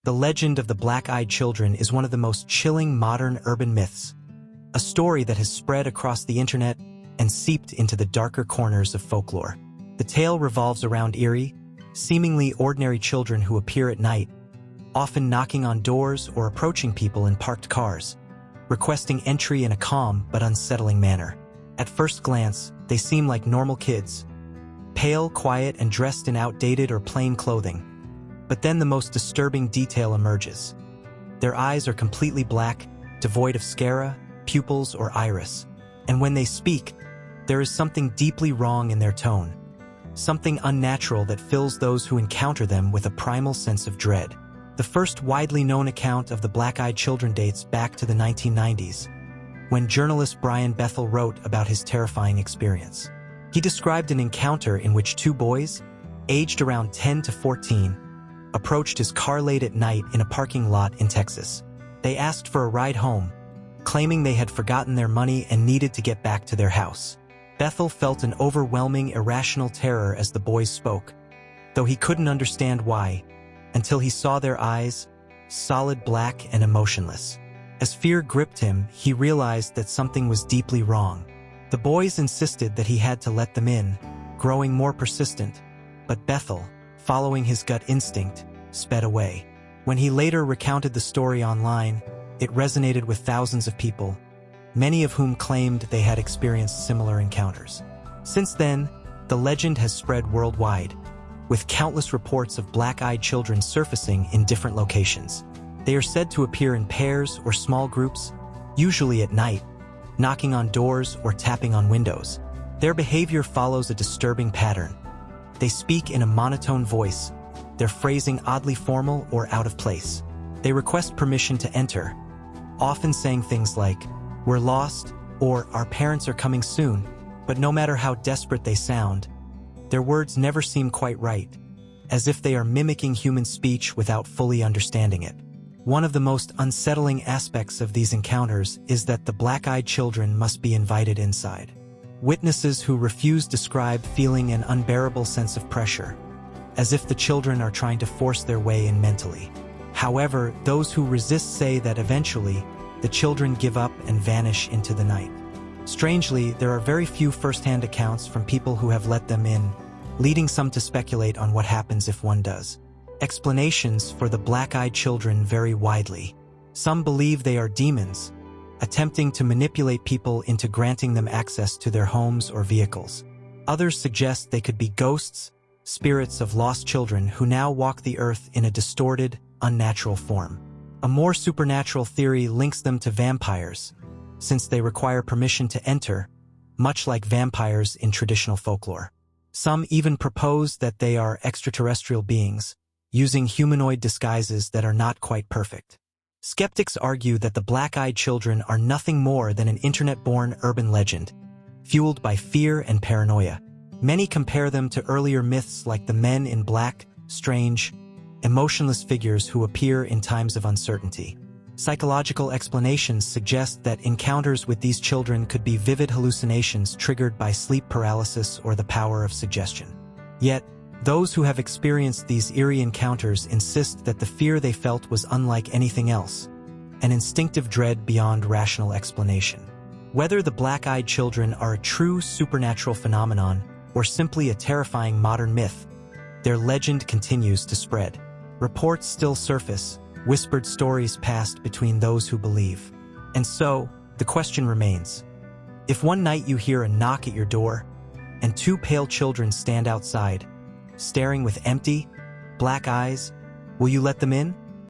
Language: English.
The legend of the black-eyed children is one of the most chilling modern urban myths, a story that has spread across the internet and seeped into the darker corners of folklore. The tale revolves around eerie, seemingly ordinary children who appear at night, often knocking on doors or approaching people in parked cars, requesting entry in a calm but unsettling manner. At first glance, they seem like normal kids, pale, quiet, and dressed in outdated or plain clothing. But then the most disturbing detail emerges. Their eyes are completely black, devoid of sclera, pupils, or iris. And when they speak, there is something deeply wrong in their tone, something unnatural that fills those who encounter them with a primal sense of dread. The first widely known account of the black-eyed children dates back to the 1990s, when journalist Brian Bethel wrote about his terrifying experience. He described an encounter in which two boys, aged around 10 to 14, approached his car late at night in a parking lot in Texas. They asked for a ride home, claiming they had forgotten their money and needed to get back to their house. Bethel felt an overwhelming, irrational terror as the boys spoke, though he couldn't understand why, until he saw their eyes, solid black and emotionless. As fear gripped him, he realized that something was deeply wrong. The boys insisted that he had to let them in, growing more persistent, but Bethel, following his gut instinct, sped away. When he later recounted the story online, it resonated with thousands of people, many of whom claimed they had experienced similar encounters. Since then, the legend has spread worldwide, with countless reports of black-eyed children surfacing in different locations. They are said to appear in pairs or small groups, usually at night, knocking on doors or tapping on windows. Their behavior follows a disturbing pattern. They speak in a monotone voice, their phrasing oddly formal or out of place. They request permission to enter, often saying things like, "We're lost," or "Our parents are coming soon," but no matter how desperate they sound, their words never seem quite right, as if they are mimicking human speech without fully understanding it. One of the most unsettling aspects of these encounters is that the black-eyed children must be invited inside. Witnesses who refuse describe feeling an unbearable sense of pressure, as if the children are trying to force their way in mentally. However, those who resist say that eventually, the children give up and vanish into the night. Strangely, there are very few first-hand accounts from people who have let them in, leading some to speculate on what happens if one does. Explanations for the black-eyed children vary widely. Some believe they are demons, attempting to manipulate people into granting them access to their homes or vehicles. Others suggest they could be ghosts, spirits of lost children who now walk the earth in a distorted, unnatural form. A more supernatural theory links them to vampires, since they require permission to enter, much like vampires in traditional folklore. Some even propose that they are extraterrestrial beings, using humanoid disguises that are not quite perfect. Skeptics argue that the black-eyed children are nothing more than an internet-born urban legend, fueled by fear and paranoia. Many compare them to earlier myths like the men in black, strange, emotionless figures who appear in times of uncertainty. Psychological explanations suggest that encounters with these children could be vivid hallucinations triggered by sleep paralysis or the power of suggestion. Yet, those who have experienced these eerie encounters insist that the fear they felt was unlike anything else, an instinctive dread beyond rational explanation. Whether the black-eyed children are a true supernatural phenomenon or simply a terrifying modern myth, their legend continues to spread. Reports still surface, whispered stories passed between those who believe. And so, the question remains. If one night you hear a knock at your door, and two pale children stand outside, staring with empty, black eyes, will you let them in?